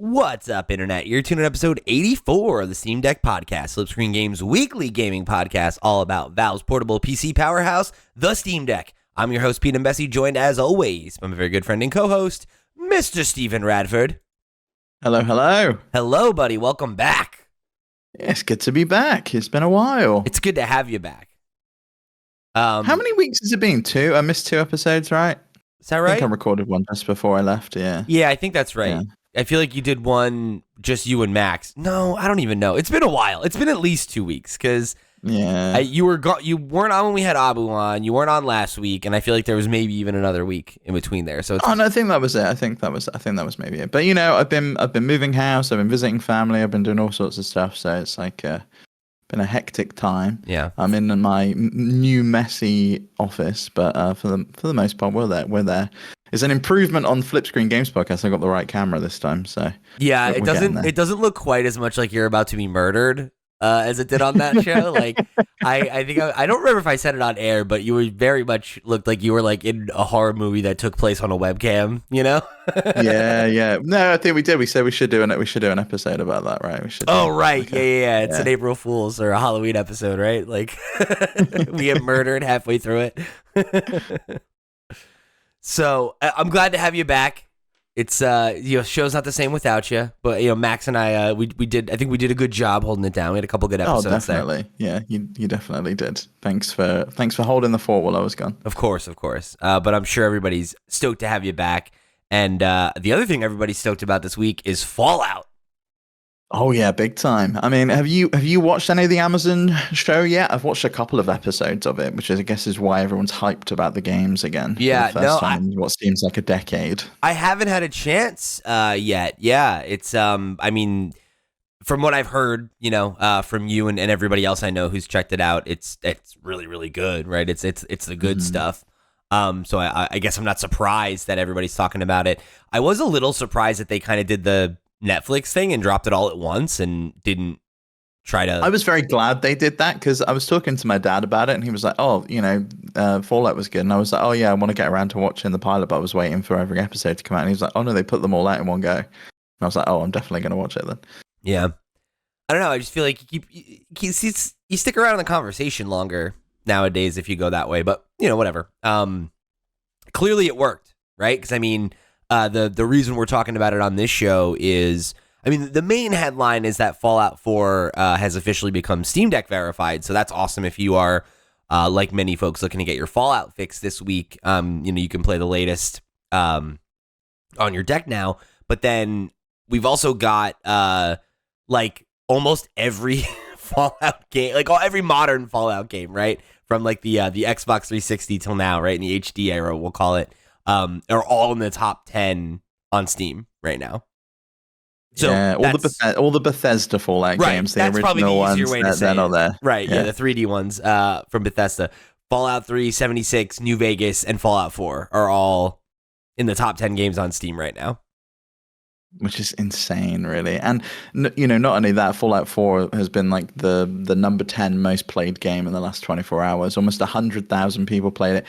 What's up, Internet? You're tuning in episode 84 of the Steam Deck Podcast, Slipscreen Games' weekly gaming podcast, all about Valve's portable PC powerhouse, the Steam Deck. I'm your host, Pete and Bessie, joined as always by my very good friend and co-host, Mr. Stephen Radford. Hello, hello. Hello, buddy. Welcome back. It's good to be back. It's been a while. It's good to have you back. How many weeks has it been? 2? I missed 2 episodes, right? Is that right? I think I recorded one just before I left, yeah. Yeah, I think that's right. Yeah. I feel like you did one, just you and Max. No, I don't even know. It's been a while. It's been at least 2 weeks, because you weren't on when we had Abu on. You weren't on last week, and I feel like there was maybe even another week in between there. So no, I think that was it. I think that was maybe it. But I've been moving house. I've been visiting family. I've been doing all sorts of stuff. So it's like been a hectic time. Yeah, I'm in my new messy office, but for the most part, we're there. It's an improvement on Flipscreen Games podcast. I got the right camera this time, so yeah. It doesn't look quite as much like you're about to be murdered as it did on that show. Like I think I don't remember if I said it on air, but you were very much looked like you were like in a horror movie that took place on a webcam. You know? yeah. No, I think we did. We said we should do an episode about that, right? We should. Oh, right. Yeah. It's an April Fool's or a Halloween episode, right? Like we get murdered halfway through it. So I'm glad to have you back. It's show's not the same without you, but Max and I we did a good job holding it down. We had a couple good episodes. Oh, definitely. There. Yeah, you definitely did. Thanks for holding the fort while I was gone. Of course. But I'm sure everybody's stoked to have you back. And the other thing everybody's stoked about this week is Fallout. Oh yeah, big time. I mean, have you watched any of the Amazon show yet? I've watched a couple of episodes of it, which I guess is why everyone's hyped about the games again. Yeah, for the first time in what seems like a decade. I haven't had a chance yet. Yeah, it's I mean, from what I've heard, from you and everybody else I know who's checked it out, it's really, really good, right? It's the good stuff. So I guess I'm not surprised that everybody's talking about it. I was a little surprised that they kind of did the Netflix thing and dropped it all at once and didn't try to. I was very glad they did that because I was talking to my dad about it and he was like, oh, Fallout was good. And I was like, oh yeah, I want to get around to watching the pilot, but I was waiting for every episode to come out. And he was like, oh no, they put them all out in one go. And I was like, oh, I'm definitely going to watch it then. Yeah. I don't know. I just feel like you stick around in the conversation longer nowadays if you go that way, but whatever. Clearly it worked, right? Because I mean, the reason we're talking about it on this show is, I mean, the main headline is that Fallout 4 has officially become Steam Deck verified. So that's awesome if you are, like many folks, looking to get your Fallout fix this week. You can play the latest on your deck now. But then we've also got like almost every Fallout game, like every modern Fallout game, right? From like the Xbox 360 till now, right? In the HD era, we'll call it. Are all in the top 10 on Steam right now. So yeah, all the Bethesda Fallout games, the original ones, they're not there. Right, yeah, the 3D ones from Bethesda. Fallout 3, 76, New Vegas, and Fallout 4 are all in the top 10 games on Steam right now. Which is insane, really. And, not only that, Fallout 4 has been like the number 10 most played game in the last 24 hours. Almost 100,000 people played it.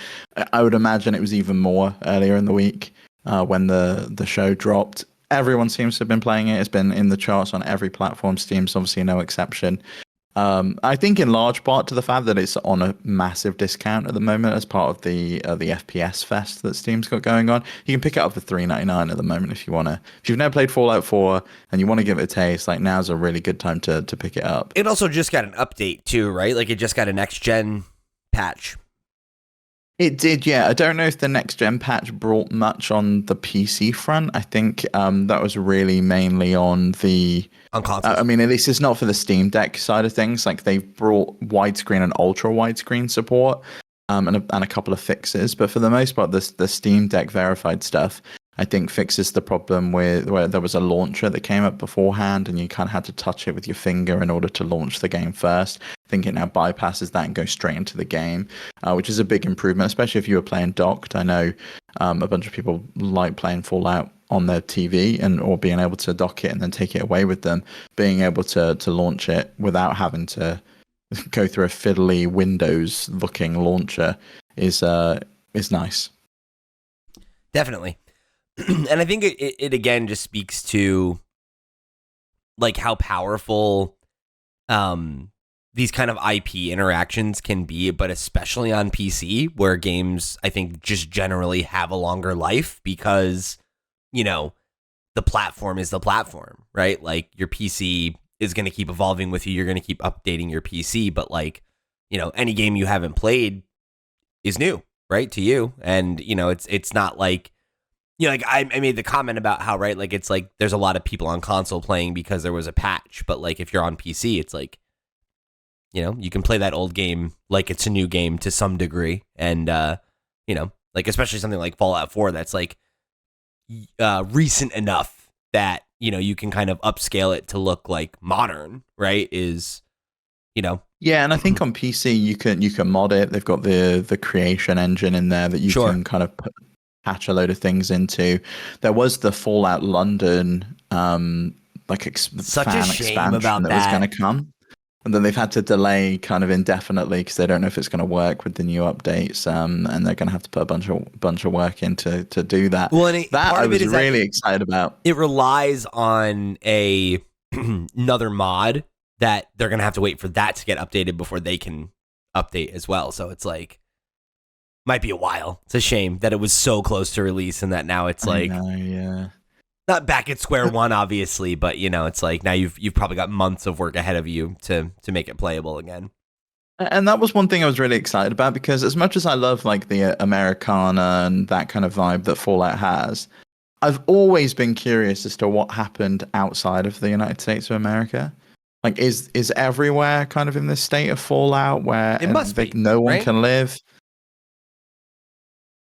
I would imagine it was even more earlier in the week when the show dropped. Everyone seems to have been playing it. It's been in the charts on every platform. Steam's obviously no exception. I think in large part to the fact that it's on a massive discount at the moment as part of the FPS fest that Steam's got going on. You can pick it up for $3.99 at the moment if you want to. If you've never played Fallout 4 and you want to give it a taste, like now's a really good time to pick it up. It also just got an update too, right? Like it just got a next gen patch. It did, yeah. I don't know if the next gen patch brought much on the PC front. I think that was really mainly on consoles. I mean, at least it's not for the Steam Deck side of things. Like they've brought widescreen and ultra widescreen support and a couple of fixes. But for the most part, the Steam Deck verified stuff, I think, fixes the problem where there was a launcher that came up beforehand and you kind of had to touch it with your finger in order to launch the game first. I think it now bypasses that and goes straight into the game, which is a big improvement, especially if you were playing docked. I know a bunch of people like playing Fallout on their TV or being able to dock it and then take it away with them. Being able to launch it without having to go through a fiddly Windows-looking launcher is nice. Definitely. And I think it again just speaks to like how powerful these kind of IP interactions can be, but especially on PC where games I think just generally have a longer life because, you know, the platform is the platform, right? Like your PC is going to keep evolving with you. You're going to keep updating your PC, but like, you know, any game you haven't played is new, right? To you. And, you know, it's not like, you know, like I made the comment about how, right, like it's like there's a lot of people on console playing because there was a patch, but like if you're on PC, it's like, you know, you can play that old game like it's a new game to some degree. And, you know, like especially something like Fallout 4 that's like recent enough that, you know, you can kind of upscale it to look like modern, right? Is, you know. Yeah, and I think on PC you can mod it. They've got the creation engine in there that you Sure. can kind of patch a load of things into. There was the Fallout London Such a fan shame expansion about that was that. going to come. And then they've had to delay kind of indefinitely because they don't know if it's going to work with the new updates. And they're going to have to put a bunch of work in to do that. Well, and That part I of it was is that really excited about. it relies on a another mod that they're gonna have to wait for that to get updated before they can update as well. So it's like might be a while. It's a shame that it was so close to release and that now it's I like know, yeah. not back at square one, obviously, but you know, it's like now you've probably got months of work ahead of you to make it playable again. And that was one thing I was really excited about because as much as I love like the Americana and that kind of vibe that Fallout has, I've always been curious as to what happened outside of the United States of America. Like, is everywhere kind of in this state of Fallout where It must be, no one right? can live?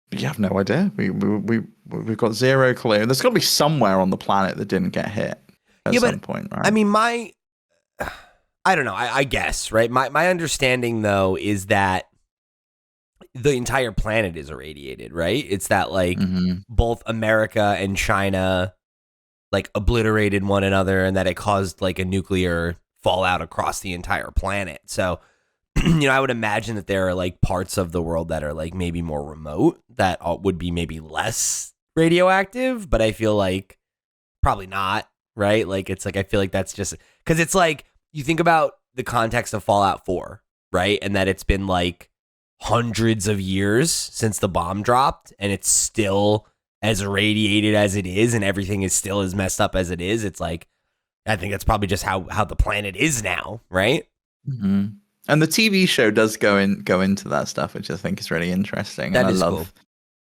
You have no idea. We've got zero clue. There's got to be somewhere on the planet that didn't get hit at some point, right? I mean, I don't know. I guess, right? My understanding, though, is that the entire planet is irradiated, right? It's that, like, both America and China, like, obliterated one another and that it caused, like, a nuclear fallout across the entire planet. So, you know, I would imagine that there are, like, parts of the world that are, like, maybe more remote that would be maybe less radioactive, but I feel like probably not, right? Like, it's like, I feel like that's just, because it's like, you think about the context of Fallout 4, right? And that it's been like hundreds of years since the bomb dropped and it's still as irradiated as it is and everything is still as messed up as it is. It's like, I think that's probably just how the planet is now, right? Mm-hmm. And the TV show does go into that stuff, which I think is really interesting. That and is I love cool.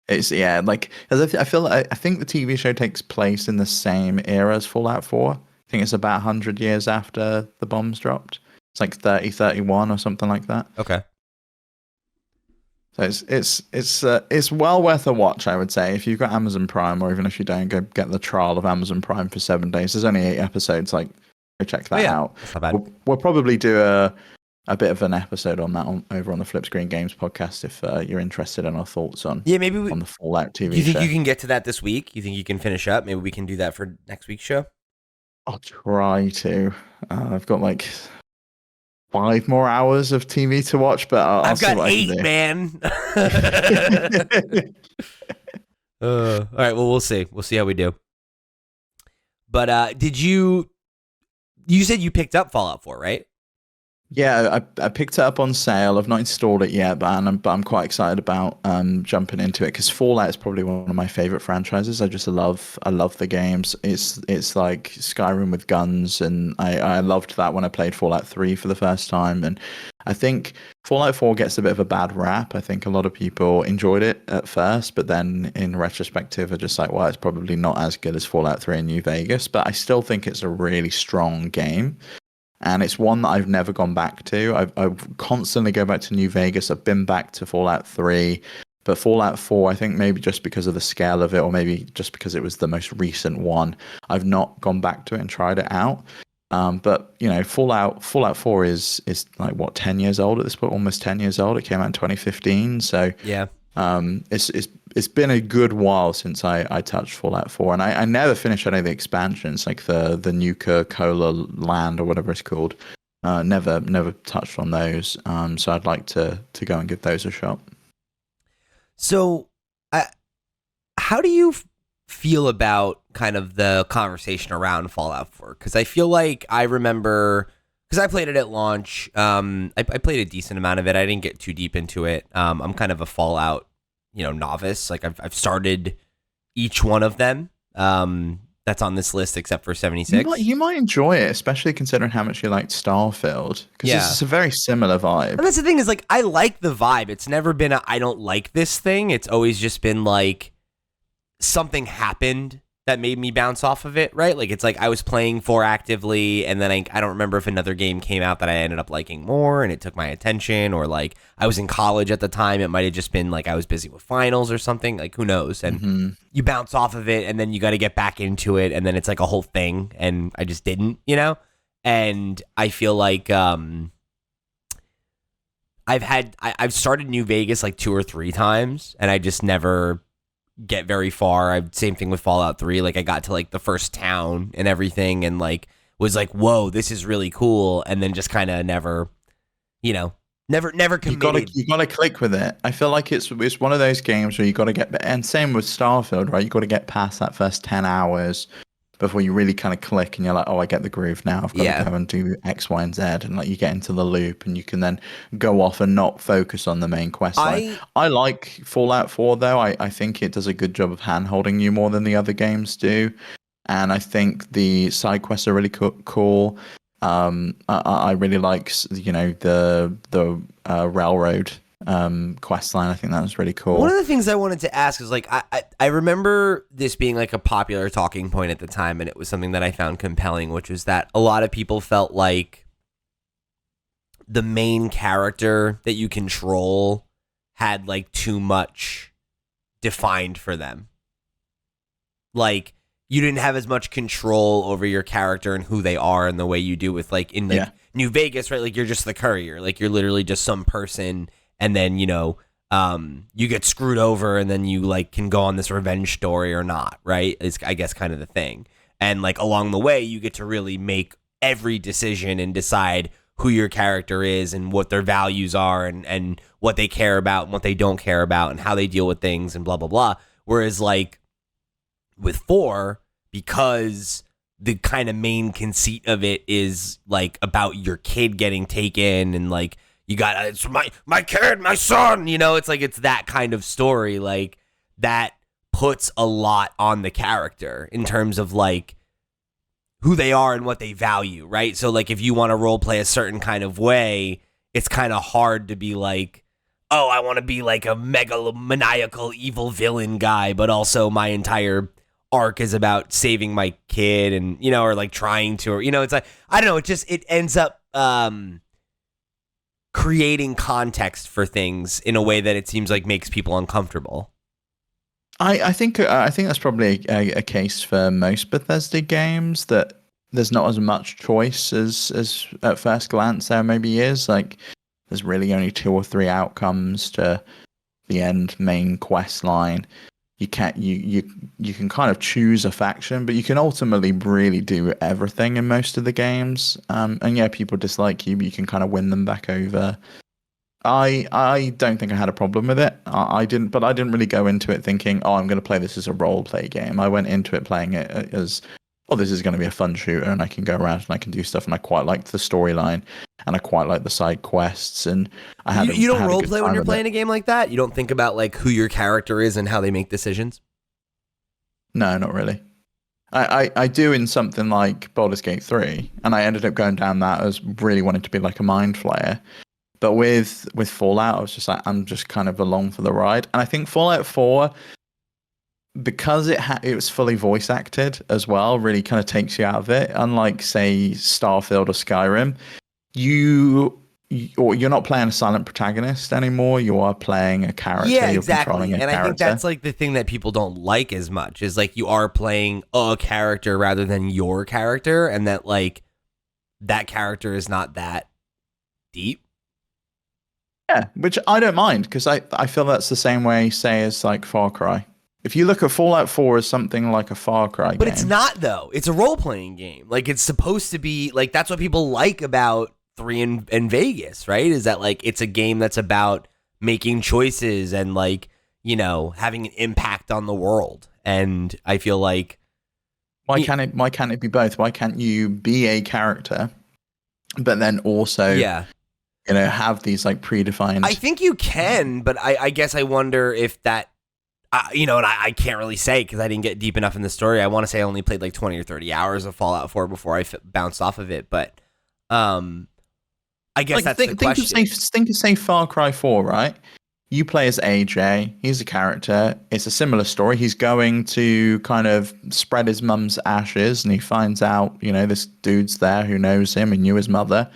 It's like as I feel like I think the TV show takes place in the same era as Fallout 4. I think it's about 100 years after the bombs dropped. It's like 31 or something like that. Okay. So it's well worth a watch, I would say. If you've got Amazon Prime, or even if you don't, go get the trial of Amazon Prime for 7 days. There's only 8 episodes. Like, go check that out. That's not bad. We'll probably do a bit of an episode on that over on the Flip Screen Games podcast if you're interested in our thoughts on maybe on the Fallout TV you think show. you can get to that this week? You think you can finish up? Maybe we can do that for next week's show. I'll try to. I've got like 5 more hours of TV to watch, but I'll I've see got what 8, I can man. All right. Well, we'll see. We'll see how we do. But did you said you picked up Fallout 4, right? Yeah, I picked it up on sale. I've not installed it yet, but I'm quite excited about jumping into it because Fallout is probably one of my favorite franchises. I love the games. It's like Skyrim with guns, and I loved that when I played Fallout 3 for the first time. And I think Fallout 4 gets a bit of a bad rap. I think a lot of people enjoyed it at first, but then in retrospective are just like, well, it's probably not as good as Fallout 3 in New Vegas. But I still think it's a really strong game. And it's one that I've never gone back to. I constantly go back to New Vegas. I've been back to Fallout 3. But Fallout 4, I think maybe just because of the scale of it, or maybe just because it was the most recent one, I've not gone back to it and tried it out. But, you know, Fallout 4 is like, what, 10 years old at this point? Almost 10 years old. It came out in 2015. So yeah. It's been a good while since I touched Fallout 4, and I never finished any of the expansions, like the Nuka Cola Land or whatever it's called. Never touched on those. So I'd like to go and give those a shot. So, how do you feel about kind of the conversation around Fallout 4, because I feel like I remember, because I played it at launch. I played a decent amount of it. I didn't get too deep into it. I'm kind of a Fallout, novice. Like I've started each one of them. That's on this list except for 76. You might enjoy it, especially considering how much you liked Starfield, because it's a very similar vibe. And that's the thing is, like, I like the vibe. It's never been I don't like this thing. It's always just been like something happened that made me bounce off of it, right? Like, it's like I was playing 4 actively, and then I don't remember if another game came out that I ended up liking more, and it took my attention, or like I was in college at the time. It might have just been like I was busy with finals or something. Like, who knows? And you bounce off of it, and then you got to get back into it, and then it's like a whole thing, and I just didn't, And I feel like I've started New Vegas like 2 or 3 times, and I just never get very far. Same thing with Fallout 3. Like, I got to like the first town and everything, and like was like, whoa, this is really cool, and then just kind of never committed. You gotta click with it. I feel like it's one of those games where you gotta get, and same with Starfield, right? You gotta get past that first 10 hours before you really kind of click, and you're like, oh, I get the groove now. I've got to go and do X, Y, and Z, and like you get into the loop, and you can then go off and not focus on the main quest line. I like Fallout 4 though. I think it does a good job of hand holding you more than the other games do, and I think the side quests are really cool. I really like the railroad quest line. I think that was really cool. One of the things I wanted to ask is, like, I remember this being like a popular talking point at the time, and it was something that I found compelling, which was that a lot of people felt like the main character that you control had like too much defined for them. Like, you didn't have as much control over your character and who they are in the way you do with like in like New Vegas, right? Like, you're just the courier. Like, you're literally just some person, and then you get screwed over, and then you like can go on this revenge story or not, right? It's, I guess, kind of the thing. And like along the way, you get to really make every decision and decide who your character is and what their values are, and what they care about and what they don't care about, and how they deal with things, and blah blah blah. Whereas like with 4, because the kind of main conceit of it is like about your kid getting taken, and like you got, it's my kid, my son, it's like, it's that kind of story. Like, that puts a lot on the character in terms of like who they are and what they value, right? So like, if you want to role play a certain kind of way, it's kind of hard to be like, oh, I want to be like a megalomaniacal evil villain guy, but also my entire arc is about saving my kid, and or like trying to, or it's like, I don't know, it ends up creating context for things in a way that it seems like makes people uncomfortable. I think that's probably a case for most Bethesda games, that there's not as much choice as at first glance there maybe is. Like, there's really only 2 or 3 outcomes to the end main quest line. You can kind of choose a faction, but you can ultimately really do everything in most of the games. And yeah, people dislike you, but you can kind of win them back over. I don't think I had a problem with it. I didn't really go into it thinking, oh, I'm going to play this as a role play game. I went into it playing it as, oh, this is going to be a fun shooter, and I can go around and I can do stuff, and I quite liked the storyline, and I quite like the side quests, and I had you don't role play when you're playing a game like that? You don't think about like who your character is and how they make decisions? No, not really. I do in something like Baldur's Gate 3, and I ended up going down that as really wanting to be like a mind flayer. But with Fallout, I was just like, I'm just kind of along for the ride. And I think Fallout 4, because it was fully voice acted as well, really kind of takes you out of it. Unlike, say, Starfield or Skyrim, you're not playing a silent protagonist anymore. You are playing a character. Yeah, you're exactly. Controlling a character. I think that's like the thing that people don't like as much, is like you are playing a character rather than your character, and that like that character is not that deep. Yeah, which I don't mind, because I feel that's the same way, say, as like Far Cry. If you look at Fallout 4 as something like a Far Cry game. But it's not, though. It's a role-playing game. Like, it's supposed to be, like, that's what people like about 3 and Vegas, right? Is that, like, it's a game that's about making choices and, like, having an impact on the world. And I feel like why can't it be both? Why can't you be a character, but then also have these like predefined? I think you can, but I guess I wonder if that. And I can't really say because I didn't get deep enough in the story. I want to say I only played like 20 or 30 hours of Fallout 4 before I bounced off of it. But I guess that's the question. Think of, say, Far Cry 4, right? You play as AJ. He's a character. It's a similar story. He's going to kind of spread his mum's ashes, and he finds out, this dude's there who knows him and knew his mother.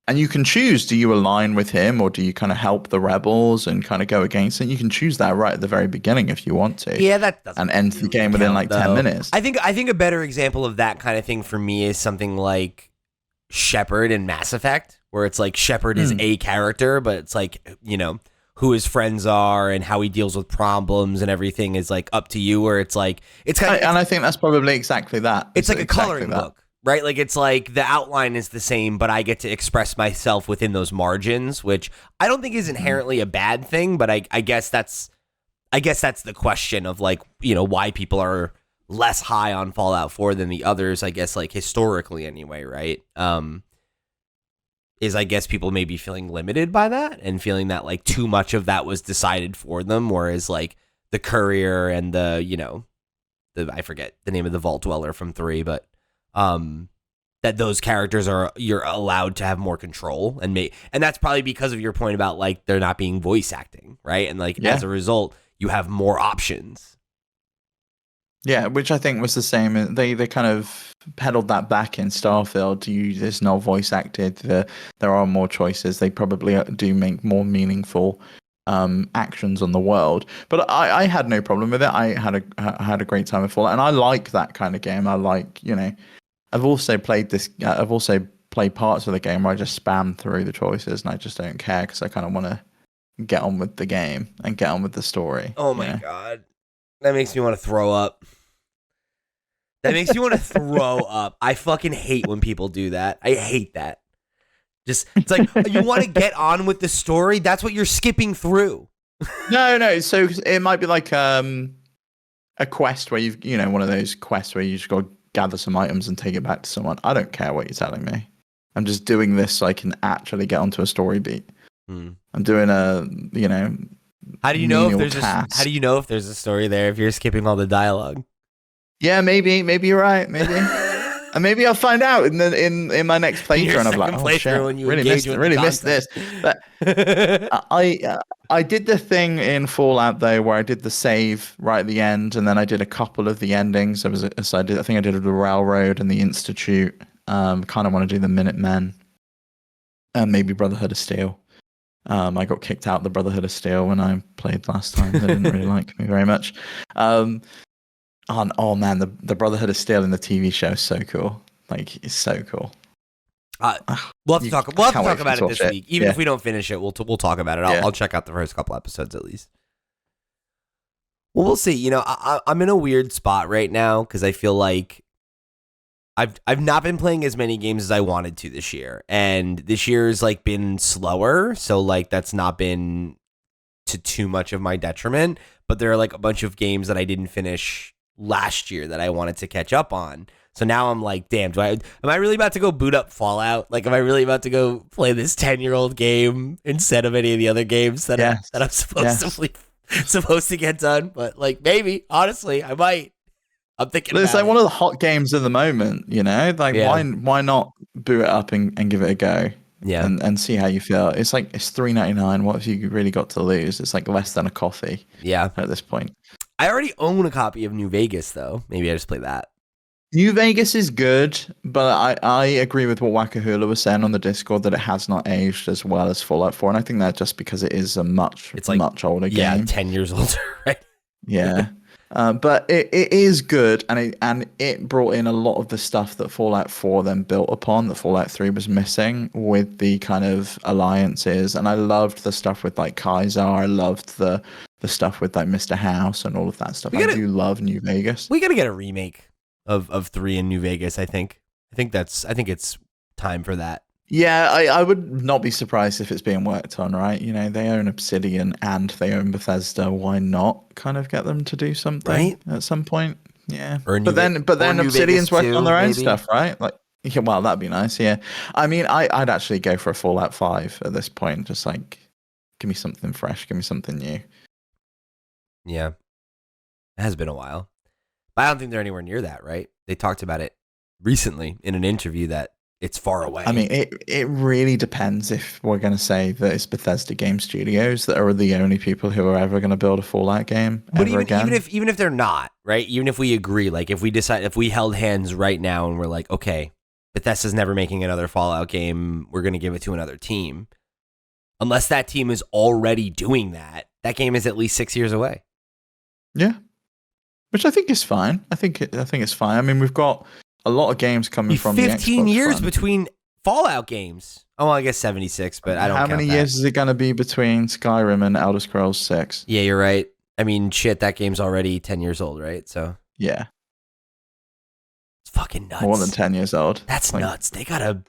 And you can choose, do you align with him or do you kind of help the rebels and kind of go against it? You can choose that right at the very beginning if you want to. Yeah, that doesn't. And end the game within like 10 minutes. I think a better example of that kind of thing for me is something like Shepard in Mass Effect, where it's like Shepard is a character, but it's like, who his friends are and how he deals with problems and everything is like up to you, where it's like, it's kind of. And I think that's probably exactly that. It's like a coloring book. Right? Like, it's like the outline is the same, but I get to express myself within those margins, which I don't think is inherently a bad thing, but I guess that's the question of like, why people are less high on Fallout 4 than the others, I guess, like historically anyway, right? Is I guess people may be feeling limited by that and feeling that like too much of that was decided for them, whereas like the Courier and the I forget the name of the Vault Dweller from 3, but that those characters you're allowed to have more control and that's probably because of your point about like there not being voice acting, right? And like as a result, you have more options. Yeah, which I think was the same. They kind of pedaled that back in Starfield. It's not voice acted. There are more choices. They probably do make more meaningful actions on the world, but I had no problem with it. I had a great time with Fallout, and I like that kind of game. I like I've also played parts of the game where I just spam through the choices and I just don't care because I kind of want to get on with the game and get on with the story. Oh my God. That makes me want to throw up. I fucking hate when people do that. I hate that. Just, it's like, you want to get on with the story? That's what you're skipping through. No. So it might be like a quest where one of those quests where you just go gather some items and take it back to someone. I don't care what you're telling me. I'm just doing this so I can actually get onto a story beat. I'm doing How do you know if there's a story there if you're skipping all the dialogue? Yeah, maybe you're right. Maybe. And maybe I'll find out in my next playthrough, and I'm like, oh shit, really missed this. But I did the thing in Fallout though, where I did the save right at the end, and then I did a couple of the endings. I think I did the Railroad and the Institute. Kind of want to do the Minutemen, and maybe Brotherhood of Steel. I got kicked out of the Brotherhood of Steel when I played last time. They didn't really like me very much. Oh man, the Brotherhood of Steel in the TV show is so cool. Like, it's so cool. We'll have to talk about it this week. Even if we don't finish it, we'll talk about it. I'll check out the first couple episodes at least. Well, we'll see. I'm in a weird spot right now because I feel like I've not been playing as many games as I wanted to this year, and this year's like been slower, so like that's not been to too much of my detriment. But there are like a bunch of games that I didn't finish last year that I wanted to catch up on. So now I'm like, damn, am I really about to go boot up Fallout? Like, am I really about to go play this 10-year-old game instead of any of the other games that I'm supposed to get done? But like, maybe, honestly, I might. I'm thinking it's like one of the hot games of the moment, like why not boot it up and give it a go? Yeah. And see how you feel. It's like, it's $3.99. What have you really got to lose? It's like less than a coffee. Yeah. At this point. I already own a copy of New Vegas, though. Maybe I just play that. New Vegas is good, but I agree with what Wakahula was saying on the Discord that it has not aged as well as Fallout 4. And I think that just because it is a much older game. Yeah, 10 years older, right? Yeah. But it is good, and it brought in a lot of the stuff that Fallout 4 then built upon, that Fallout 3 was missing, with the kind of alliances. And I loved the stuff with like Kaiser. I loved the stuff with like Mr. House and all of that stuff. I do love New Vegas. We gotta get a remake of 3 in New Vegas. I think it's time for that. Yeah, I would not be surprised if it's being worked on, right? You know, they own Obsidian and they own Bethesda. Why not kind of get them to do something Right? at some point? Yeah. Or But or then New Vegas Obsidian's working on 2, their own maybe. stuff, right? Like, yeah, well, that'd be nice. Yeah. I mean, I'd actually go for a Fallout 5 at this point. Just like, give me something fresh, give me something new. Yeah, it has been a while. But I don't think they're anywhere near that, right? They talked about it recently in an interview that it's far away. I mean, it really depends if we're going to say that it's Bethesda Game Studios that are the only people who are ever going to build a Fallout game But ever again. even if they're not, right? Even if we agree, like if we held hands right now and we're like, okay, Bethesda's never making another Fallout game, we're gonna give it to another team. Unless that team is already doing that, that game is at least 6 years away. Yeah, which I think is fine. I think it's fine. I mean, we've got a lot of games coming from the 15 Xbox years front. between Fallout games. Oh, well, I guess 76, but I don't How count many that. years is it going to be between Skyrim and Elder Scrolls 6? Yeah, you're right. I mean, shit, that game's already 10 years old, right? So Yeah, it's fucking nuts. more than 10 years old. That's Like, nuts. They gotta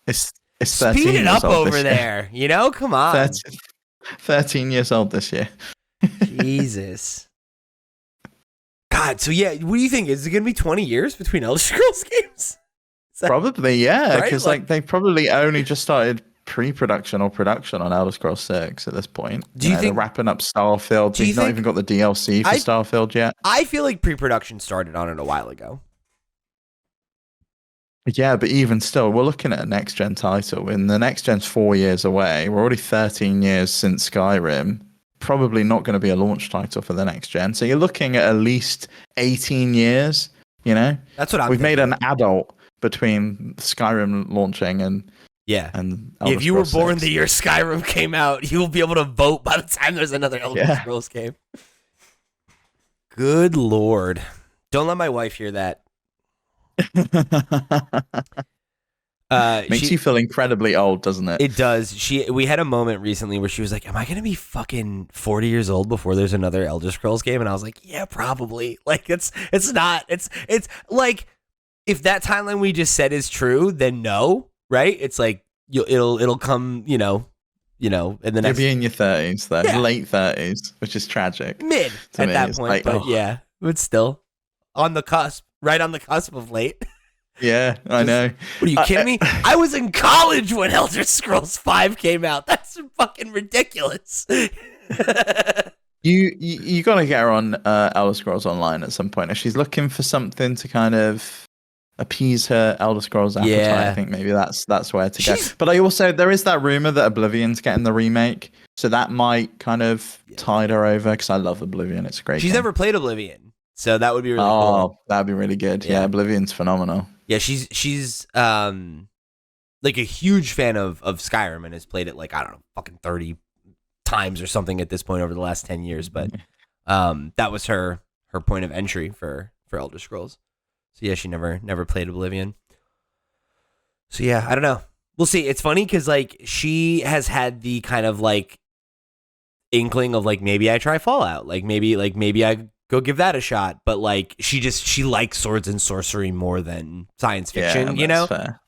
It's 13 speed it years up old over this year. there. You know, come on. 13 years old this year. Jesus. God, so yeah, what do you think? Is it going to be 20 years between Elder Scrolls games? Probably, yeah, right? because like they probably only just started pre-production or production on Elder Scrolls 6 at this point. Do you They're think- wrapping up Starfield? do you They've not think- even got the DLC for Starfield yet. I feel like pre-production started on it a while ago. Yeah, but even still, we're looking at a next gen title, and the next gen's 4 years away. We're already 13 years since Skyrim. Probably not going to be a launch title for the next gen. So you're looking at least 18 years. You know, That's what I'm we've made thinking. an adult between Skyrim launching and Yeah. Elder If you were Scrolls born 6. the year Skyrim came out, you will be able to vote by the time there's another Elder Yeah. Scrolls game. Good Lord. Don't let my wife hear that. Makes you feel incredibly old, doesn't it? It does. We had a moment recently where she was like, "Am I going to be fucking 40 years old before there's another Elder Scrolls game?" And I was like, "Yeah, probably." Like it's like if that timeline we just said is true, then no, right? It's like it'll come, in the You'll next be in your 30s, though, Yeah. late 30s, which is tragic. mid To at me, that it's point, like, but oh. yeah, but still on the cusp, right on the cusp of late. Yeah, I know. What are you kidding me? I was in college when Elder Scrolls 5 came out. That's fucking ridiculous. You got to get her on Elder Scrolls Online at some point. If she's looking for something to kind of appease her Elder Scrolls appetite, Yeah. I think maybe that's where to go. She's- But there is that rumor that Oblivion's getting the remake, so that might kind of tide her over because I love Oblivion. It's a great. She's game. never played Oblivion, so that would be really Oh, cool. that'd be really good. Yeah. Yeah, Oblivion's phenomenal. Yeah, she's like a huge fan of Skyrim and has played it like, I don't know, fucking 30 times or something at this point over the last 10 years. But that was her point of entry for Elder Scrolls. So yeah, she never played Oblivion. So yeah, I don't know. We'll see. It's funny because like she has had the kind of like inkling of like maybe I try Fallout, like maybe I go give that a shot, but like she likes swords and sorcery more than science fiction, you know? Fair.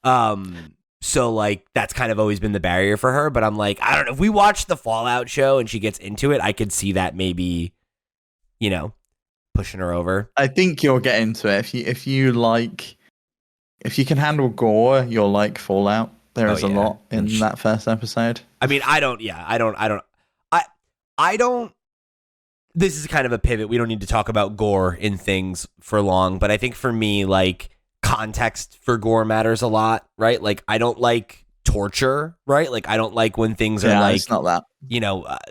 So like that's kind of always been the barrier for her, but I'm like, I don't know, if we watch the Fallout show and she gets into it, I could see that maybe, pushing her over. I think you'll get into it if you can handle gore. You'll like Fallout. There is a lot in that first episode. I mean, I don't. This is kind of a pivot. We don't need to talk about gore in things for long, but I think for me, like, context for gore matters a lot, right? Like, I don't like torture, right? Like, I don't like when things are like, it's not that.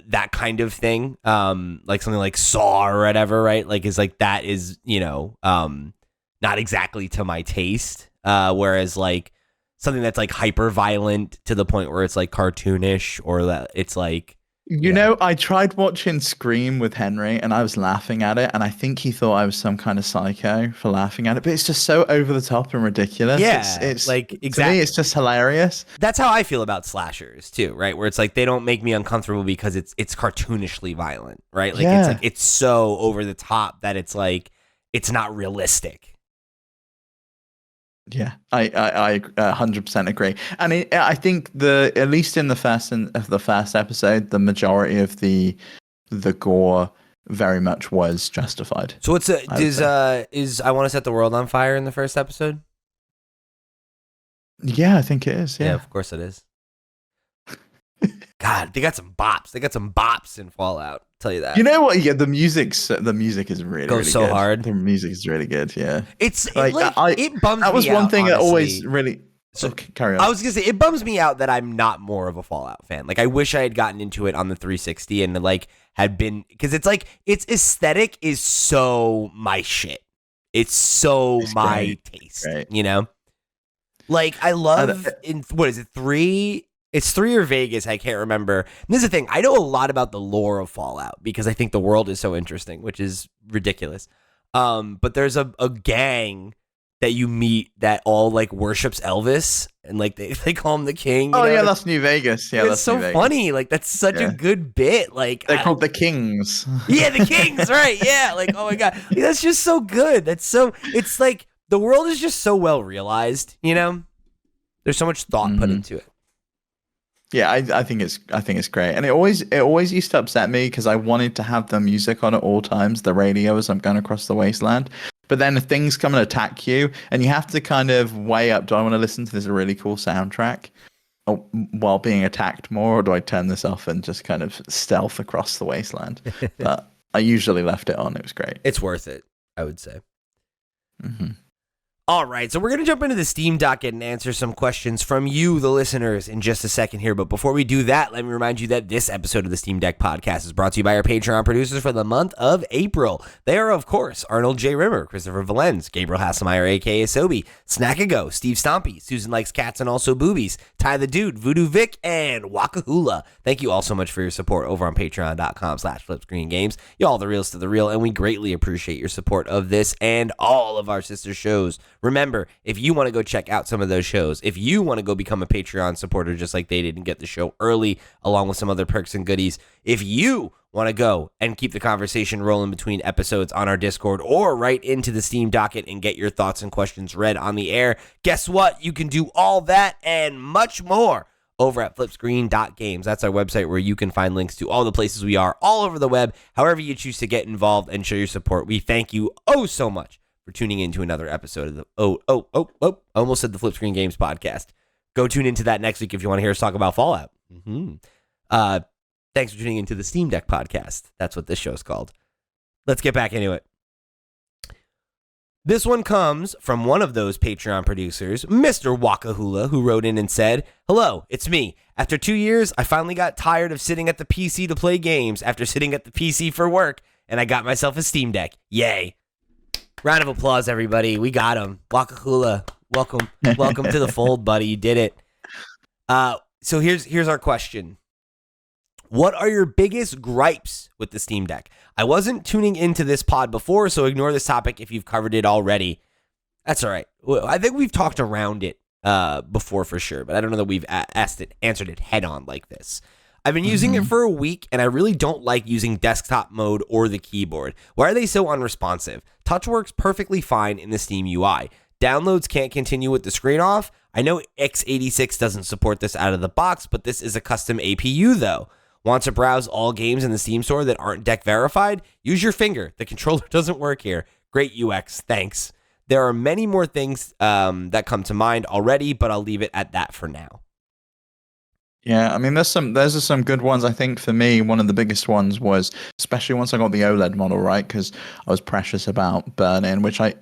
That kind of thing. Like something like Saw or whatever, right? Like, is like that is, not exactly to my taste. Whereas like something that's like hyper violent to the point where it's like cartoonish or that it's like, I tried watching Scream with Henry and I was laughing at it, and I think he thought I was some kind of psycho for laughing at it, but it's just so over the top and ridiculous. Yeah, it's like, to exactly. me, it's just hilarious. That's how I feel about slashers too, right? Where it's like they don't make me uncomfortable because it's cartoonishly violent, right? Like it's like it's so over the top that it's like it's not realistic. Yeah, I 100% agree, and I think at least in the first episode, the majority of the gore very much was justified. So what's I would say. is I Want to Set the World on Fire in the first episode? Yeah, I think it is. Yeah, Yeah, of course it is. God, they got some bops. They got some bops in Fallout. I'll tell you that. you know what? Yeah, the music is really Goes really so good. hard. The music is really good. Yeah, It bums that was me one out, thing honestly. that always really. So Okay, carry on. I was gonna say it bums me out that I'm not more of a Fallout fan. Like I wish I had gotten into it on the 360 and like had been, because it's like its aesthetic is so my shit. It's so It's my great. taste. Great. You know, like I love in what is it 3? It's 3 or Vegas. I can't remember. And this is the thing. I know a lot about the lore of Fallout because I think the world is so interesting, which is ridiculous. But there's a gang that you meet that all like worships Elvis and like they call him the king. You Oh know? yeah, that's New Vegas. Yeah, it's that's so New Vegas. funny. Like that's such a good bit. Like They're called the Kings. Yeah, the Kings, right? Yeah, like oh my god, like, that's just so good. It's like the world is just so well realized. You know, there's so much thought put into it. Yeah, I think it's great, and it always used to upset me because I wanted to have the music on at all times, the radio as I'm going across the wasteland. But then things come and attack you, and you have to kind of weigh up: do I want to listen to this really cool soundtrack while being attacked more, or do I turn this off and just kind of stealth across the wasteland? But I usually left it on. It was great. It's worth it, I would say. Mm-hmm. All right, so we're going to jump into the Steam docket and answer some questions from you, the listeners, in just a second here. But before we do that, let me remind you that this episode of the Steam Deck Podcast is brought to you by our Patreon producers for the month of April. They are, of course, Arnold J. Rimmer, Christopher Valenz, Gabriel Hasselmeyer, a.k.a. Sobe, Snackago, Steve Stompy, Susan Likes Cats and Also Boobies, Ty the Dude, Voodoo Vic, and Wakahula. Thank you all so much for your support over on patreon.com/flipscreengames. Y'all the realest of the real, and we greatly appreciate your support of this and all of our sister shows. Remember, if you want to go check out some of those shows, if you want to go become a Patreon supporter just like they did and get the show early along with some other perks and goodies, if you want to go and keep the conversation rolling between episodes on our Discord or right into the Steam docket and get your thoughts and questions read on the air, guess what? You can do all that and much more over at flipscreen.games. That's our website where you can find links to all the places we are all over the web. However you choose to get involved and show your support, we thank you oh so much for tuning in to another episode of the I almost said the Flip Screen Games podcast. Go tune into that next week if you want to hear us talk about Fallout. Thanks for tuning into the Steam Deck podcast. That's what this show is called. Let's get back into it. This one comes from one of those Patreon producers, Mr. Wakahula, who wrote in and said, "Hello, it's me. After 2 years, I finally got tired of sitting at the PC to play games after sitting at the PC for work, and I got myself a Steam Deck. Yay." Round of applause, everybody. We got him. Wakahula, welcome to the fold, buddy. You did it. So here's our question. What are your biggest gripes with the Steam Deck? I wasn't tuning into this pod before, so ignore this topic if you've covered it already. That's all right. I think we've talked around it before for sure, but I don't know that we've answered it head on like this. I've been using it for a week, and I really don't like using desktop mode or the keyboard. Why are they so unresponsive? Touch works perfectly fine in the Steam UI. Downloads can't continue with the screen off. I know x86 doesn't support this out of the box, but this is a custom APU though. Want to browse all games in the Steam store that aren't deck verified? Use your finger. The controller doesn't work here. Great UX, thanks. There are many more things that come to mind already, but I'll leave it at that for now. Yeah, I mean, there's some good ones. I think for me, one of the biggest ones was, especially once I got the OLED model, right? Because I was precious about burn-in, which at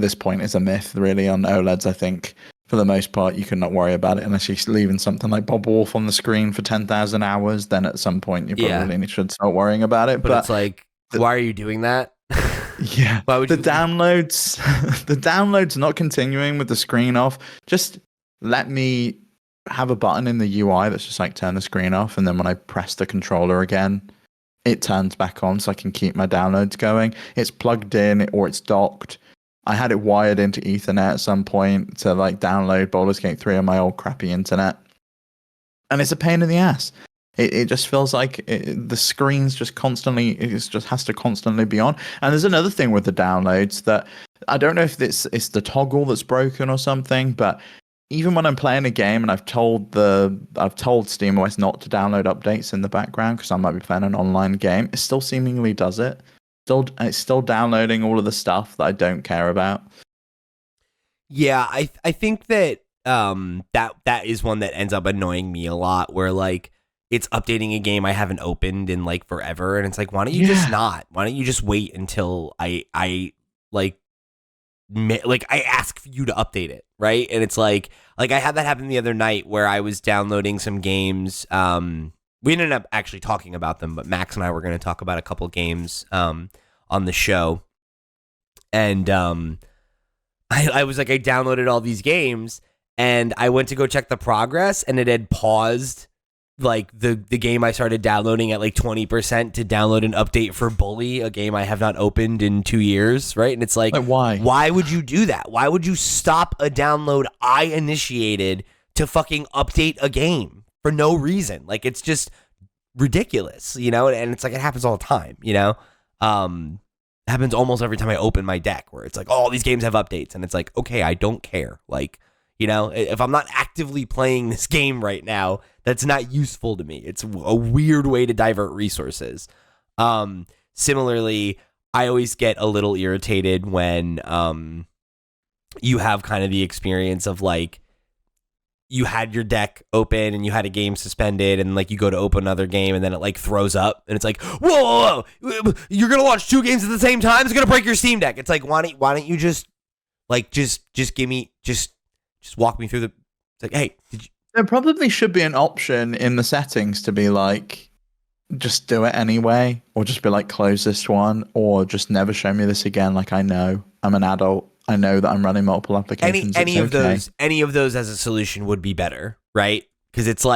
this point is a myth, really, on OLEDs. I think for the most part, you can not worry about it unless you're leaving something like Bob Wolf on the screen for 10,000 hours. Then at some point, you probably should start worrying about it. But it's like, why are you doing that? Yeah, why would downloads, the downloads not continuing with the screen off. Just let me have a button in the UI that's just like turn the screen off, and then when I press the controller again, it turns back on so I can keep my downloads going. It's plugged in or it's docked. I had it wired into Ethernet at some point to like download Baldur's Gate 3 on my old crappy internet, and it's a pain in the ass. It just feels like the screen's just constantly, it just has to constantly be on. And there's another thing with the downloads that I don't know if it's the toggle that's broken or something, but even when I'm playing a game and I've told SteamOS not to download updates in the background because I might be playing an online game, it still seemingly does it. It's still downloading all of the stuff that I don't care about. Yeah, I think that that is one that ends up annoying me a lot, where like it's updating a game I haven't opened in like forever, and it's like, why don't you just not? Why don't you just wait until I like I ask you to update it, right? And it's like I had that happen the other night where I was downloading some games. We ended up actually talking about them, but Max and I were going to talk about a couple games on the show, and I was like, I downloaded all these games, and I went to go check the progress, and it had paused like the game I started downloading at like 20% to download an update for Bully, a game I have not opened in 2 years, right? And it's like why? Why would you do that? Why would you stop a download I initiated to fucking update a game for no reason? Like, it's just ridiculous, you know? And it's like, it happens all the time, you know? It happens almost every time I open my deck, where it's like, oh, all these games have updates, and it's like, okay, I don't care. Like, you know, if I'm not actively playing this game right now, that's not useful to me. It's a weird way to divert resources. Similarly, I always get a little irritated when you have kind of the experience of like, you had your deck open and you had a game suspended, and like you go to open another game and then it like throws up, and it's like, whoa, you're gonna launch 2 games at the same time? It's gonna break your Steam Deck. It's like, why don't you just like just give me just walk me through the. It's like, hey, did you? There probably should be an option in the settings to be like, just do it anyway, or just be like, close this one, or just never show me this again. Like, I know I'm an adult. I know that I'm running multiple applications. Any of those as a solution would be better, right? Because it's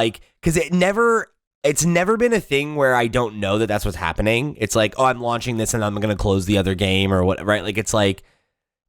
never been a thing where I don't know that that's what's happening. It's like, oh, I'm launching this and I'm gonna close the other game or what, right? Like, it's like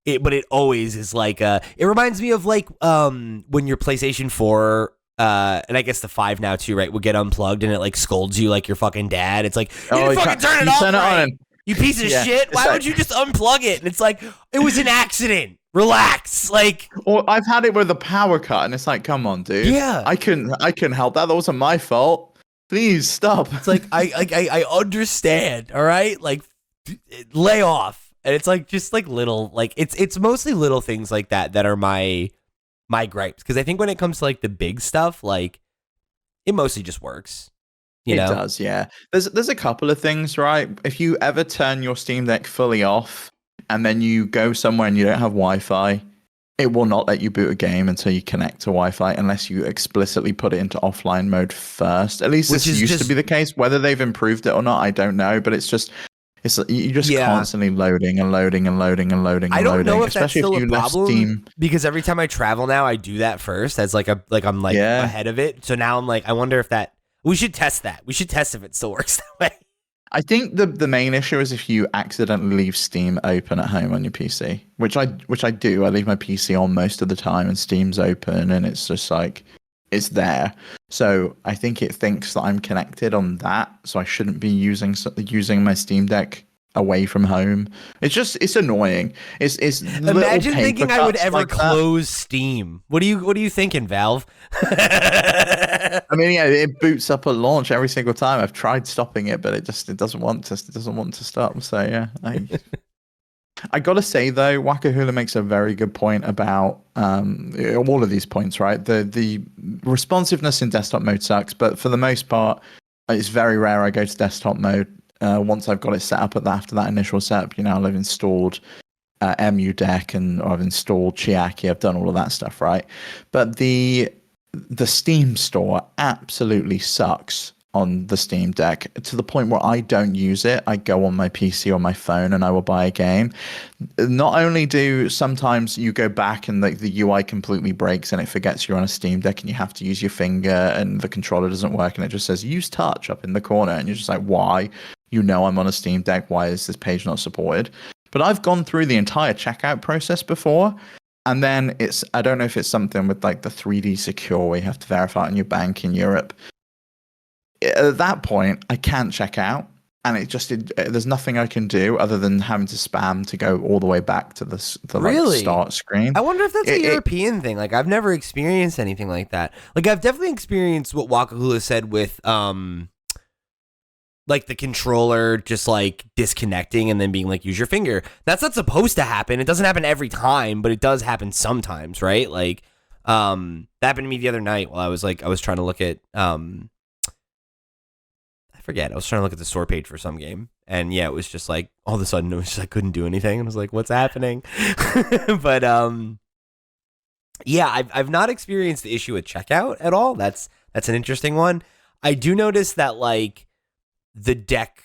it, but it always is like it reminds me of like when your PlayStation 4 and I guess the 5 now too, right, would get unplugged and it like scolds you like your fucking dad. It's like, you didn't fucking turn it off, right? You piece of shit. Why would you just unplug it? And it's like, it was an accident. Relax. Like, or I've had it with a power cut, and it's like, come on, dude. Yeah. I couldn't help that. That wasn't my fault. Please stop. It's like, I understand. All right. Like, lay off. And it's like, just like little, like, it's mostly little things like that are my gripes. Cause I think when it comes to like the big stuff, like, it mostly just works. You know? It does, yeah. There's a couple of things, right? If you ever turn your Steam Deck fully off and then you go somewhere and you don't have Wi-Fi, it will not let you boot a game until you connect to Wi-Fi unless you explicitly put it into offline mode first. At least this used to be the case. Whether they've improved it or not, I don't know. But you're just constantly loading and loading and loading and loading. I don't know if especially that's still if you a problem, Steam. because every time I travel now, I do that first as I'm ahead of it. So now I'm like, I wonder if that. We should test that. We should test if it still works that way. I think the main issue is if you accidentally leave Steam open at home on your PC, which I do. I leave my PC on most of the time, and Steam's open, and it's just like, it's there. So I think it thinks that I'm connected on that, so I shouldn't be using my Steam Deck away from home. It's annoying. It's imagine thinking I would ever close Steam. What are you thinking, Valve? I mean, yeah, it boots up at launch every single time. I've tried stopping it, but it doesn't want to stop. So yeah, I gotta say though, Wakahula makes a very good point about all of these points, right? The responsiveness in desktop mode sucks, but for the most part, it's very rare I go to desktop mode. Once I've got it set up after that initial setup, I've installed MU Deck and I've installed Chiaki. I've done all of that stuff, right? But the Steam store absolutely sucks on the Steam Deck to the point where I don't use it. I go on my PC or my phone and I will buy a game. Not only do sometimes you go back and the UI completely breaks and it forgets you're on a Steam Deck and you have to use your finger and the controller doesn't work and it just says use touch up in the corner and you're just like, why? I'm on a Steam Deck. Why is this page not supported? But I've gone through the entire checkout process before. And then I don't know if it's something with like the 3D secure where you have to verify it in your bank in Europe. at that point, I can't check out, and there's nothing I can do other than having to spam to go all the way back to the like Really? start screen. I wonder if that's a European thing. Like, I've never experienced anything like that. Like, I've definitely experienced what Wakahula said with like the controller just like disconnecting and then being like, use your finger. That's not supposed to happen. It doesn't happen every time, but it does happen sometimes, right? Like, that happened to me the other night while I was trying to look at I forget. I was trying to look at the store page for some game, and yeah, it was just like all of a sudden it was just I couldn't do anything. I was like, what's happening? But yeah, I've not experienced the issue with checkout at all. That's an interesting one. I do notice that like the deck,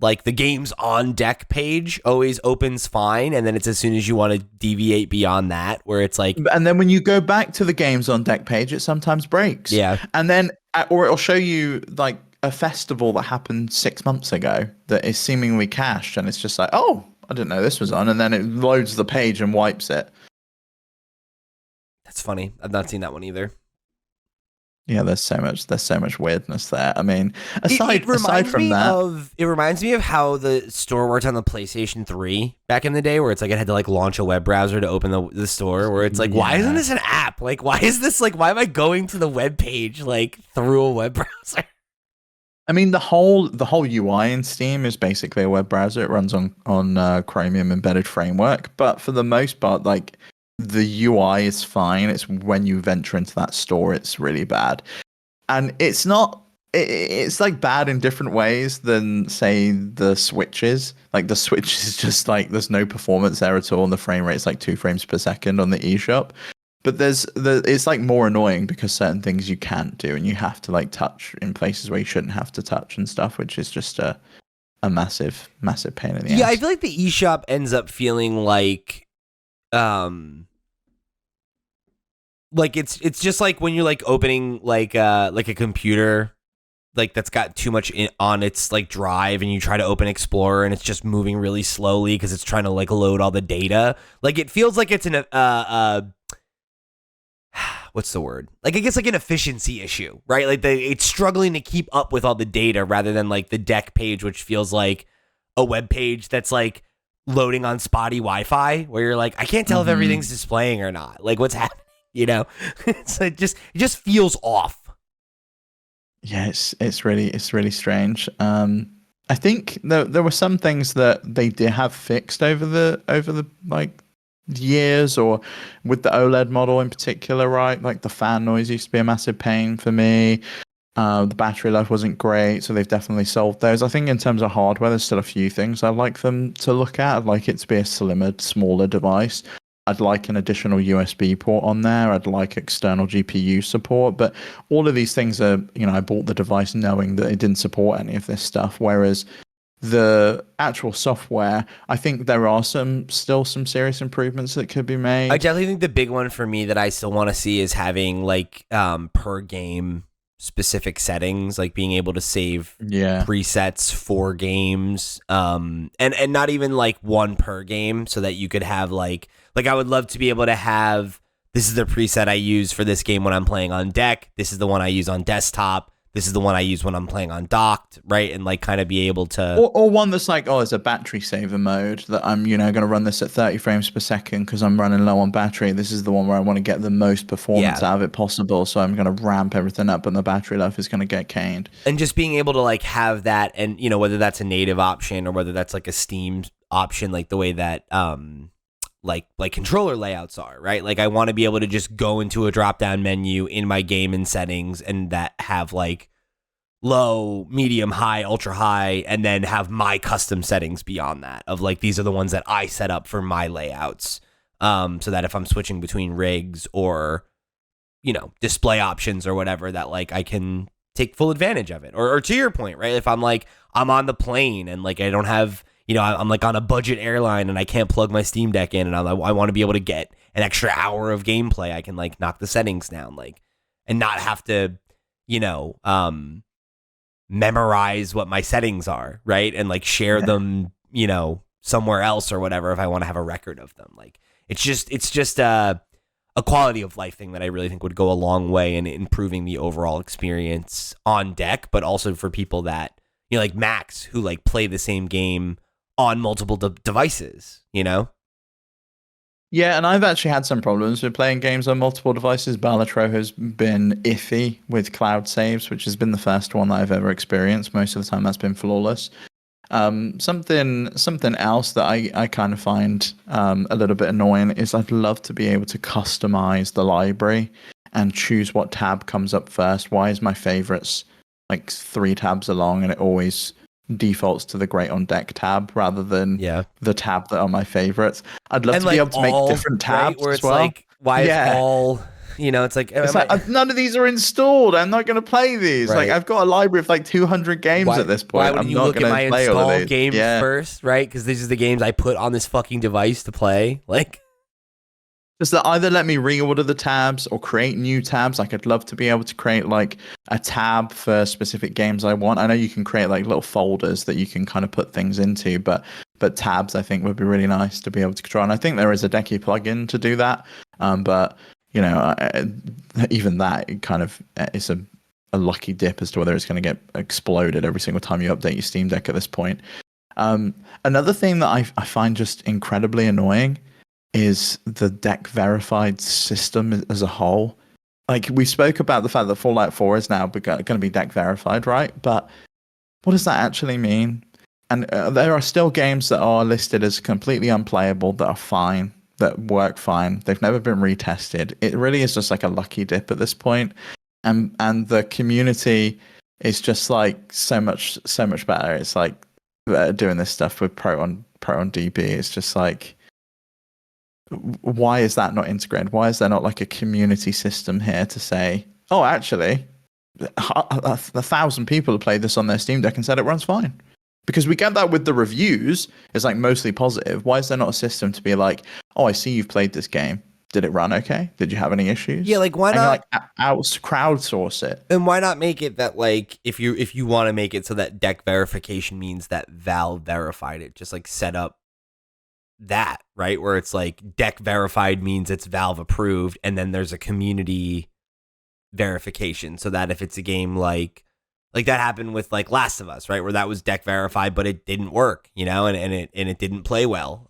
like the games on deck page always opens fine, and then it's as soon as you want to deviate beyond that where it's like, and then when you go back to the games on deck page, it sometimes breaks. Yeah. And then or it'll show you like a festival that happened 6 months ago that is seemingly cached, and it's just like, oh, I didn't know this was on, and then it loads the page and wipes it. That's funny. I've not seen that one either. Yeah, there's so much weirdness there. I mean, aside from that, it reminds me of how the store worked on the PlayStation 3 back in the day, where it's like it had to like launch a web browser to open the store. Where it's like, why isn't this an app? Like, why is this like? Why am I going to the web page like through a web browser? I mean, the whole UI in Steam is basically a web browser. It runs on Chromium embedded framework, but for the most part, like the UI is fine. It's when you venture into that store, it's really bad, and it's not. It's like bad in different ways than say the Switch is. Like the Switch is just like there's no performance there at all, and the frame rate's like 2 frames per second on the eShop. But it's like more annoying because certain things you can't do, and you have to like touch in places where you shouldn't have to touch and stuff, which is just a massive pain in the ass. Yeah, I feel like the eShop ends up feeling like it's just like when you're like opening like a computer like that's got too much on its like drive, and you try to open Explorer and it's just moving really slowly because it's trying to like load all the data. Like it feels like it's an what's the word? Like I guess like an efficiency issue, right? Like it's struggling to keep up with all the data rather than like the deck page, which feels like a web page that's like loading on spotty Wi-Fi, where you're like, I can't tell if everything's displaying or not. Like what's happening, you know? It just feels off. Yeah, it's really strange. I think there were some things that they did have fixed over the like years, or with the OLED model in particular, right? Like the fan noise used to be a massive pain for me. The battery life wasn't great, so they've definitely solved those. I think in terms of hardware, there's still a few things I'd like them to look at. I'd like it to be a smaller device. I'd like an additional USB port on there. I'd like external GPU support. But all of these things are, I bought the device knowing that it didn't support any of this stuff. Whereas the actual software, I think there are still some serious improvements that could be made. I definitely think the big one for me that I still want to see is having like per game specific settings, like being able to save presets for games, and not even like one per game, so that you could have like I would love to be able to have, this is the preset I use for this game when I'm playing on deck, this is the one I use on desktop, this is the one I use when I'm playing on docked, right? And like kind of be able to, or one that's like, oh, it's a battery saver mode that I'm going to run this at 30 frames per second because I'm running low on battery. This is the one where I want to get the most performance out of it possible, so I'm going to ramp everything up, and the battery life is going to get caned. And just being able to like have that, and whether that's a native option or whether that's like a Steam option, like the way that like controller layouts are, right? Like I want to be able to just go into a drop down menu in my game and settings, and that have like low, medium, high, ultra high, and then have my custom settings beyond that of like, these are the ones that I set up for my layouts. So that if I'm switching between rigs or, display options or whatever, that like I can take full advantage of it. Or to your point, right? If I'm like, I'm on the plane and like I don't have, I'm like on a budget airline and I can't plug my Steam Deck in, and I want to be able to get an extra hour of gameplay. I can like knock the settings down, like, and not have to, memorize what my settings are, right? And like share them, somewhere else or whatever if I want to have a record of them. Like it's just a a quality of life thing that I really think would go a long way in improving the overall experience on deck, but also for people that, like Max, who like play the same game on multiple devices, Yeah, and I've actually had some problems with playing games on multiple devices. Balatro has been iffy with cloud saves, which has been the first one that I've ever experienced. Most of the time that's been flawless. Something else that I kind of find a little bit annoying is I'd love to be able to customize the library and choose what tab comes up first. Why is my favorites like 3 tabs along and it always defaults to the Great on Deck tab rather than the tab that are my favorites? I'd love to be able to make different tabs, right? Where it's as well. like, why is all... it's like none of these are installed. I'm not going to play these. Right. Like I've got a library of like 200 games at this point. Why wouldn't you look at my installed games first, right? Because these are the games I put on this fucking device to play. Like, just that either let me reorder the tabs or create new tabs. Like I'd love to be able to create like a tab for specific games I want. I know you can create like little folders that you can kind of put things into, but tabs I think would be really nice to be able to control. And I think there is a Decky plugin to do that. But even that, it kind of is a lucky dip as to whether it's going to get exploded every single time you update your Steam Deck at this point. Another thing that I find just incredibly annoying is the deck verified system as a whole. Like we spoke about the fact that Fallout 4 is now going to be deck verified, right? But what does that actually mean? And there are still games that are listed as completely unplayable that are fine, that work fine. They've never been retested. It really is just like a lucky dip at this point. And the community is just like so much better. It's like doing this stuff with Proton DB. It's just like, why is that not integrated? Why is there not like a community system here to say, oh, actually, 1,000 people have played this on their Steam Deck and said it runs fine? Because we get that with the reviews, it's like mostly positive. Why is there not a system to be like, oh, I see you've played this game. Did it run okay? Did you have any issues? Yeah, like why not crowdsource it? And why not make it that like if you want to make it so that deck verification means that Valve verified it, just like set up that, right? Where it's like deck verified means it's Valve approved, and then there's a community verification so that if it's a game like that happened with like Last of Us, right? Where that was deck verified, but it didn't work, and it didn't play well.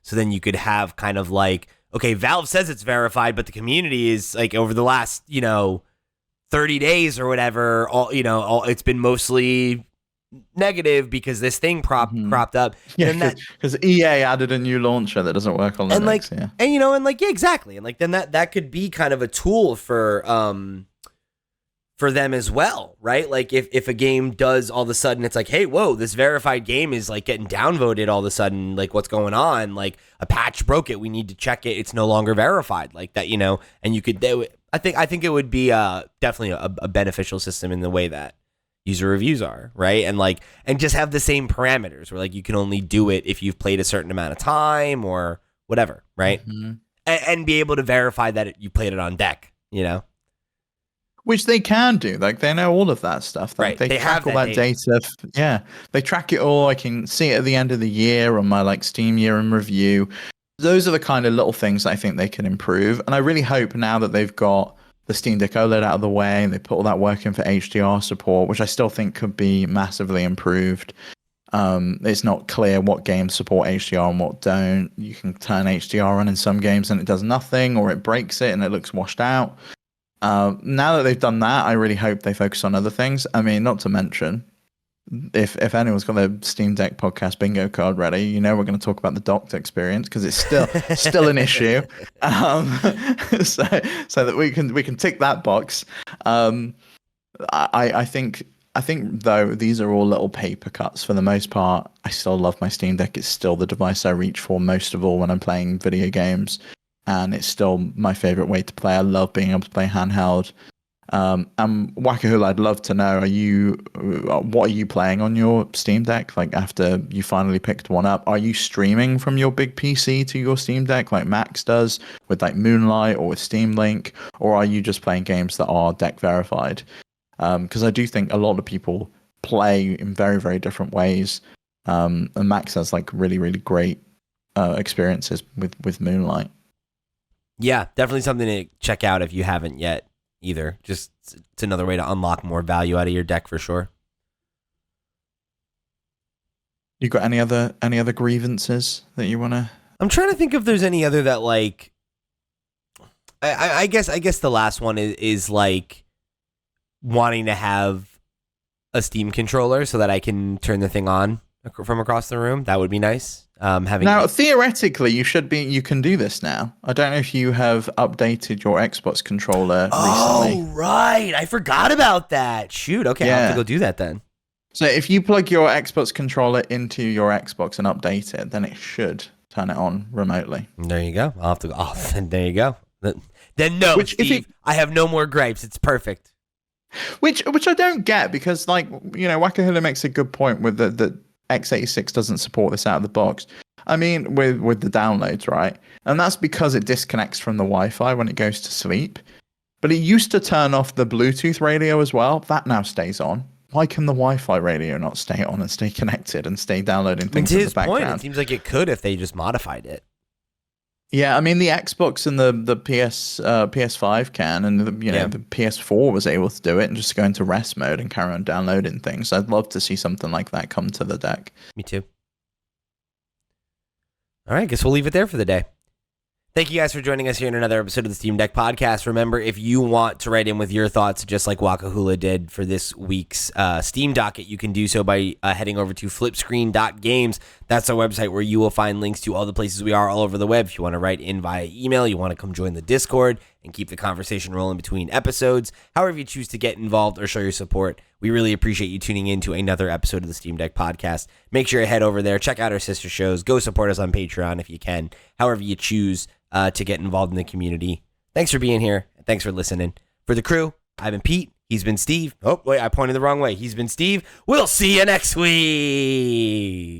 So then you could have kind of like, okay, Valve says it's verified, but the community is like over the last, 30 days or whatever, it's been mostly negative because this thing cropped up. Yeah, because EA added a new launcher that doesn't work on Linux. Exactly. And like then that could be kind of a tool for them as well, right? Like if a game does all of a sudden, it's like, hey, whoa, this verified game is like getting downvoted all of a sudden, like what's going on? Like a patch broke it, we need to check it, it's no longer verified, like that, and you could, I think it would be definitely a beneficial system in the way that user reviews are, right? And just have the same parameters where like you can only do it if you've played a certain amount of time or whatever, right? Mm-hmm. And be able to verify that you played it on deck, Which they can do. Like they know all of that stuff. Right. They track all that data. Yeah. They track it all. I can see it at the end of the year on my like Steam year in review. Those are the kind of little things I think they can improve. And I really hope now that they've got the Steam Deck OLED out of the way and they put all that work in for HDR support, which I still think could be massively improved. It's not clear what games support HDR and what don't. You can turn HDR on in some games and it does nothing, or it breaks it and it looks washed out. Now that they've done that, I really hope they focus on other things. I mean, not to mention, if anyone's got their Steam Deck podcast bingo card ready, we're going to talk about the docked experience because it's still an issue. So that we can tick that box. I think though these are all little paper cuts for the most part. I still love my Steam Deck. It's still the device I reach for most of all when I'm playing video games. And it's still my favorite way to play. I love being able to play handheld. And Wakahula, I'd love to know, what are you playing on your Steam Deck? Like after you finally picked one up, are you streaming from your big PC to your Steam Deck like Max does with like Moonlight or with Steam Link? Or are you just playing games that are deck verified? Because I do think a lot of people play in very, very different ways. And Max has like really, really great experiences with Moonlight. Yeah, definitely something to check out if you haven't yet either. Just it's another way to unlock more value out of your deck for sure. You got any other grievances that you want to? I'm trying to think if there's any other that like. I guess the last one is like wanting to have a Steam controller so that I can turn the thing on from across the room. That would be nice. Theoretically, you can do this now. I don't know if you have updated your Xbox controller recently. Oh, right. I forgot about that. Shoot. Okay, I'll have to go do that then. So if you plug your Xbox controller into your Xbox and update it, then it should turn it on remotely. There you go. I'll have to go. Oh, there you go. Then no, Steve, I have no more gripes. It's perfect. Which I don't get, because, like, you know, Wakahula makes a good point with the x86 doesn't support this out of the box. I mean, with the downloads, right? And that's because it disconnects from the Wi-Fi when it goes to sleep. But it used to turn off the Bluetooth radio as well. That now stays on. Why can the Wi-Fi radio not stay on and stay connected and stay downloading things in the background? Point, it seems like it could if they just modified it. Yeah, I mean, the Xbox and the PS5 can, and the PS4 was able to do it and just go into rest mode and carry on downloading things. I'd love to see something like that come to the deck. Me too. All right, guess we'll leave it there for the day. Thank you guys for joining us here in another episode of the Steam Deck Podcast. Remember, if you want to write in with your thoughts, just like Wakahula did for this week's Steam docket, you can do so by heading over to flipscreen.games. That's our website where you will find links to all the places we are all over the web. If you want to write in via email, you want to come join the Discord and keep the conversation rolling between episodes, however you choose to get involved or show your support, we really appreciate you tuning in to another episode of the Steam Deck Podcast. Make sure you head over there, check out our sister shows, go support us on Patreon if you can, however you choose to get involved in the community. Thanks for being here. Thanks for listening. For the crew, I've been Pete. He's been Steve. Oh, wait, I pointed the wrong way. He's been Steve. We'll see you next week.